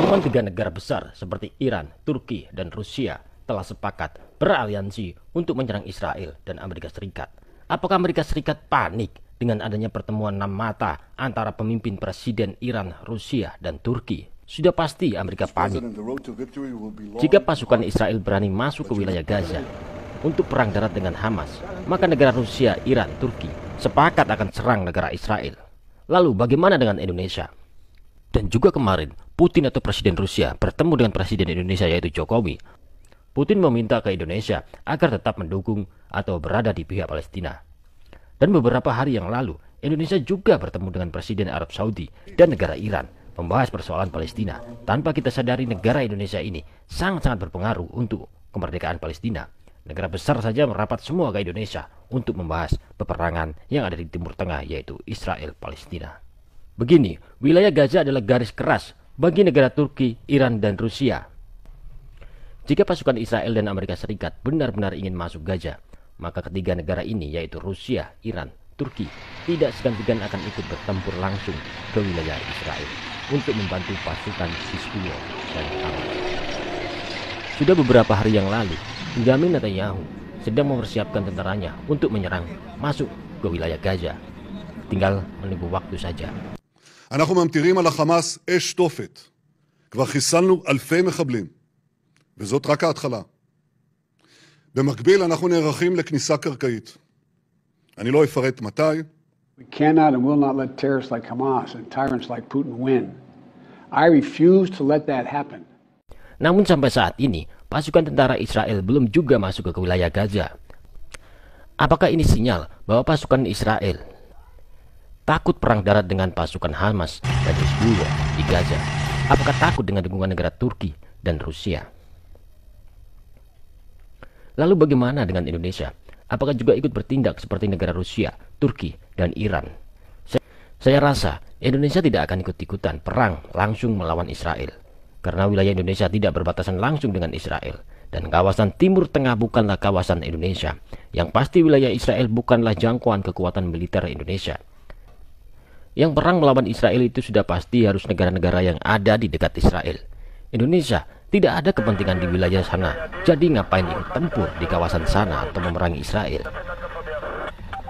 Pertemuan tiga negara besar seperti Iran, Turki, dan Rusia telah sepakat beraliansi untuk menyerang Israel dan Amerika Serikat. Apakah Amerika Serikat panik dengan adanya pertemuan 6 mata antara pemimpin presiden Iran, Rusia, dan Turki? Sudah pasti Amerika panik. Jika pasukan Israel berani masuk ke wilayah Gaza untuk perang darat dengan Hamas, maka negara Rusia, Iran, Turki sepakat akan serang negara Israel. Lalu bagaimana dengan Indonesia? Dan juga kemarin, Putin atau Presiden Rusia bertemu dengan Presiden Indonesia yaitu Jokowi. Putin meminta ke Indonesia agar tetap mendukung atau berada di pihak Palestina. Dan beberapa hari yang lalu, Indonesia juga bertemu dengan Presiden Arab Saudi dan negara Iran membahas persoalan Palestina. Tanpa kita sadari, negara Indonesia ini sangat-sangat berpengaruh untuk kemerdekaan Palestina. Negara besar saja merapat semua ke Indonesia untuk membahas peperangan yang ada di Timur Tengah yaitu Israel-Palestina. Begini, wilayah Gaza adalah garis keras bagi negara Turki, Iran, dan Rusia. Jika pasukan Israel dan Amerika Serikat benar-benar ingin masuk Gaza, maka ketiga negara ini yaitu Rusia, Iran, Turki tidak segan-segan akan ikut bertempur langsung ke wilayah Israel untuk membantu pasukan Hizbullah dan Hamas. Sudah beberapa hari yang lalu, Benjamin Netanyahu sedang mempersiapkan tentaranya untuk menyerang masuk ke wilayah Gaza. Tinggal menunggu waktu saja. אנחנו ממטירים על החמאס אש תופת. כבר חיסלנו אלפי מחבלים, וזאת רק ההתחלה. במקביל אנחנו נערכים לכניסה קרקעית. אני לא אפרט מתי. We cannot and will not let terrorists like Hamas and tyrants like Putin win. I refuse to let that happen. Namun sampai saat ini, pasukan tentara Israel belum juga masuk ke wilayah Gaza. Apakah ini sinyal bahwa pasukan Israel takut perang darat dengan pasukan Hamas dan Hizbullah di Gaza? Apakah takut dengan dukungan negara Turki dan Rusia? Lalu bagaimana dengan Indonesia? Apakah juga ikut bertindak seperti negara Rusia, Turki, dan Iran? Saya rasa Indonesia tidak akan ikut-ikutan perang langsung melawan Israel, karena wilayah Indonesia tidak berbatasan langsung dengan Israel, dan kawasan Timur Tengah bukanlah kawasan Indonesia. Yang pasti wilayah Israel bukanlah jangkauan kekuatan militer Indonesia. Yang perang melawan Israel itu sudah pasti harus negara-negara yang ada di dekat Israel. Indonesia tidak ada kepentingan di wilayah sana, jadi ngapain ikut tempur di kawasan sana atau memerangi Israel?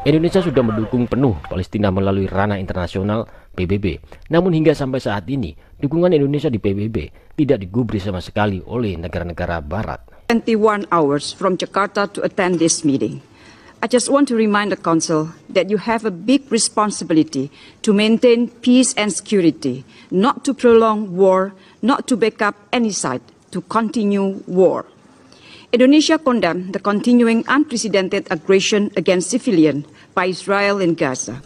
Indonesia sudah mendukung penuh Palestina melalui ranah internasional PBB. Namun hingga sampai saat ini, dukungan Indonesia di PBB tidak digubris sama sekali oleh negara-negara Barat. 21 hours from Jakarta to attend this meeting. I just want to remind the Council that you have a big responsibility to maintain peace and security, not to prolong war, not to back up any side, to continue war. Indonesia condemned the continuing unprecedented aggression against civilians by Israel in Gaza.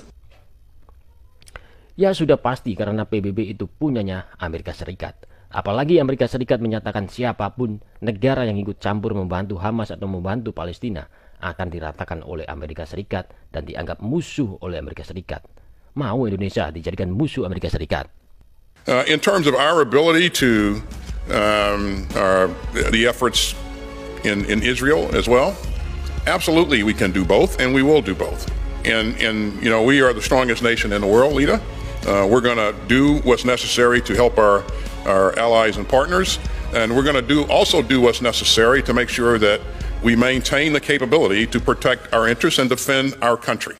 Ya sudah pasti karena PBB itu punyanya Amerika Serikat. Apalagi Amerika Serikat menyatakan siapapun negara yang ikut campur membantu Hamas atau membantu Palestina akan diratakan oleh Amerika Serikat dan dianggap musuh oleh Amerika Serikat. Mau Indonesia dijadikan musuh Amerika Serikat? In terms of our ability to the efforts in Israel as well, absolutely we can do both, and we will do both. And you know, we are the strongest nation in the world, Lita. We're going to do what's necessary to help our allies and partners, and we're going to also do what's necessary to make sure that we maintain the capability to protect our interests and defend our country.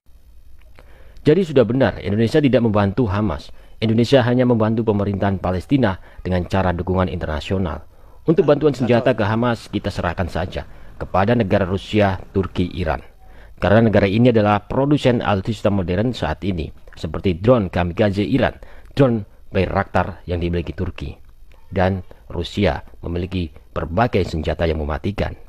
Jadi sudah benar, Indonesia tidak membantu Hamas. Indonesia hanya membantu pemerintahan Palestina dengan cara dukungan internasional. Untuk bantuan senjata ke Hamas kita serahkan saja kepada negara Rusia, Turki, Iran. Karena negara ini adalah produsen alutsista modern saat ini, seperti drone kamikaze Iran, drone Bayraktar yang dimiliki Turki, dan Rusia memiliki berbagai senjata yang mematikan.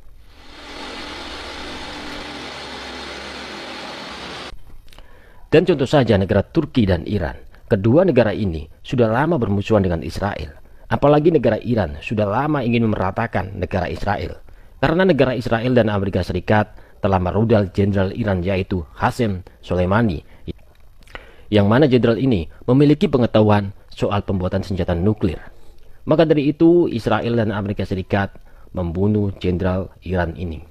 Dan contoh saja negara Turki dan Iran. Kedua negara ini sudah lama bermusuhan dengan Israel. Apalagi negara Iran sudah lama ingin memeratakan negara Israel. Karena negara Israel dan Amerika Serikat telah merudal jenderal Iran yaitu Qasem Soleimani. Yang mana jenderal ini memiliki pengetahuan soal pembuatan senjata nuklir. Maka dari itu Israel dan Amerika Serikat membunuh jenderal Iran ini.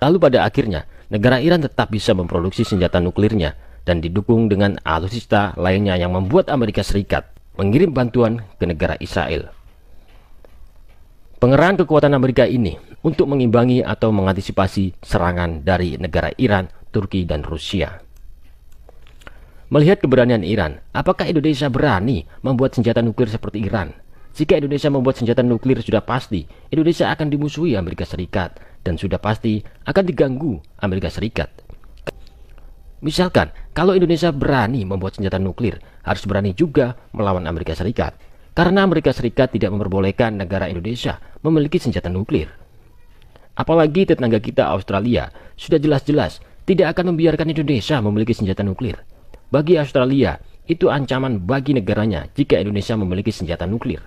Lalu pada akhirnya negara Iran tetap bisa memproduksi senjata nuklirnya dan didukung dengan alutsista lainnya yang membuat Amerika Serikat mengirim bantuan ke negara Israel. Pengerahan kekuatan Amerika ini untuk mengimbangi atau mengantisipasi serangan dari negara Iran, Turki, dan Rusia. Melihat keberanian Iran, apakah Indonesia berani membuat senjata nuklir seperti Iran? Jika Indonesia membuat senjata nuklir, sudah pasti Indonesia akan dimusuhi Amerika Serikat dan sudah pasti akan diganggu Amerika Serikat. Misalkan, kalau Indonesia berani membuat senjata nuklir, harus berani juga melawan Amerika Serikat. Karena Amerika Serikat tidak memperbolehkan negara Indonesia memiliki senjata nuklir. Apalagi tetangga kita Australia sudah jelas-jelas tidak akan membiarkan Indonesia memiliki senjata nuklir. Bagi Australia, itu ancaman bagi negaranya jika Indonesia memiliki senjata nuklir.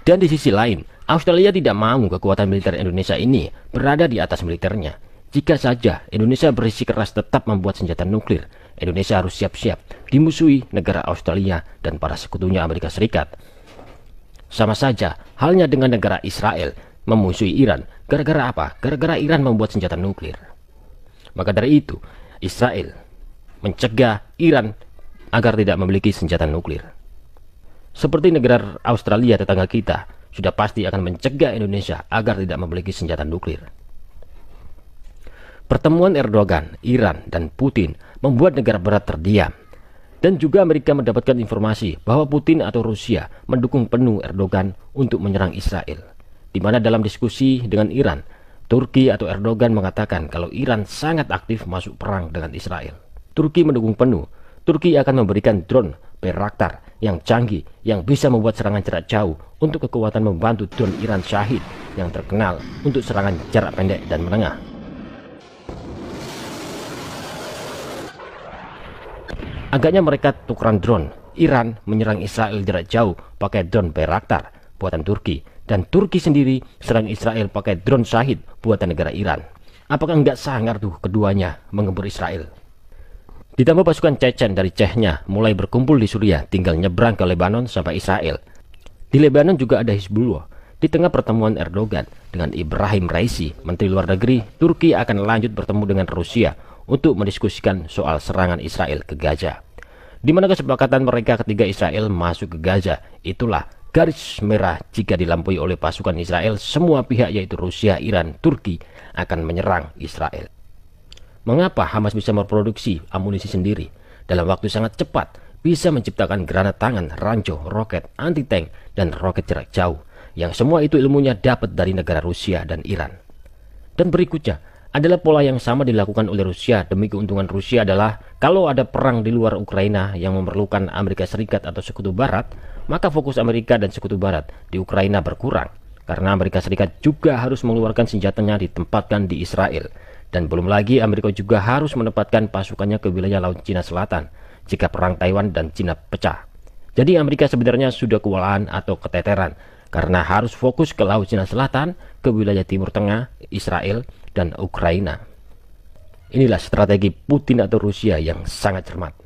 Dan di sisi lain, Australia tidak mau kekuatan militer Indonesia ini berada di atas militernya. Jika saja Indonesia bersikeras tetap membuat senjata nuklir, Indonesia harus siap-siap dimusuhi negara Australia dan para sekutunya Amerika Serikat. Sama saja halnya dengan negara Israel memusuhi Iran. Gara-gara apa? Gara-gara Iran membuat senjata nuklir. Maka dari itu, Israel mencegah Iran agar tidak memiliki senjata nuklir. Seperti negara Australia tetangga kita, sudah pasti akan mencegah Indonesia agar tidak memiliki senjata nuklir. Pertemuan Erdogan, Iran, dan Putin membuat negara barat terdiam. Dan juga Amerika mendapatkan informasi bahwa Putin atau Rusia mendukung penuh Erdogan untuk menyerang Israel. Di mana dalam diskusi dengan Iran, Turki atau Erdogan mengatakan kalau Iran sangat aktif masuk perang dengan Israel. Turki mendukung penuh. Turki akan memberikan drone Bayraktar yang canggih yang bisa membuat serangan jarak jauh untuk kekuatan membantu drone Iran Shahid yang terkenal untuk serangan jarak pendek dan menengah. Agaknya mereka tukeran drone. Iran menyerang Israel jarak jauh pakai drone Bayraktar buatan Turki, dan Turki sendiri serang Israel pakai drone Shahid buatan negara Iran. Apakah enggak sangar tuh keduanya mengembur Israel? Ditambah pasukan Chechen dari Chechnya mulai berkumpul di Suriah, tinggal nyebrang ke Lebanon sampai Israel. Di Lebanon juga ada Hizbullah. Di tengah pertemuan Erdogan dengan Ibrahim Raisi, Menteri Luar Negeri, Turki akan lanjut bertemu dengan Rusia untuk mendiskusikan soal serangan Israel ke Gaza. Di mana kesepakatan mereka ketika Israel masuk ke Gaza, itulah garis merah jika dilampaui oleh pasukan Israel, semua pihak yaitu Rusia, Iran, Turki akan menyerang Israel. Mengapa Hamas bisa memproduksi amunisi sendiri dalam waktu sangat cepat, bisa menciptakan granat tangan, ranjau, roket, anti-tank, dan roket jarak jauh, yang semua itu ilmunya dapat dari negara Rusia dan Iran. Dan berikutnya adalah pola yang sama dilakukan oleh Rusia demi keuntungan Rusia adalah kalau ada perang di luar Ukraina yang memerlukan Amerika Serikat atau Sekutu Barat, maka fokus Amerika dan Sekutu Barat di Ukraina berkurang karena Amerika Serikat juga harus mengeluarkan senjatanya ditempatkan di Israel, dan belum lagi Amerika juga harus menempatkan pasukannya ke wilayah Laut Cina Selatan jika perang Taiwan dan Cina pecah. Jadi Amerika sebenarnya sudah kewalahan atau keteteran karena harus fokus ke Laut Cina Selatan, ke wilayah Timur Tengah, Israel, dan Ukraina. Inilah strategi Putin atau Rusia yang sangat cermat.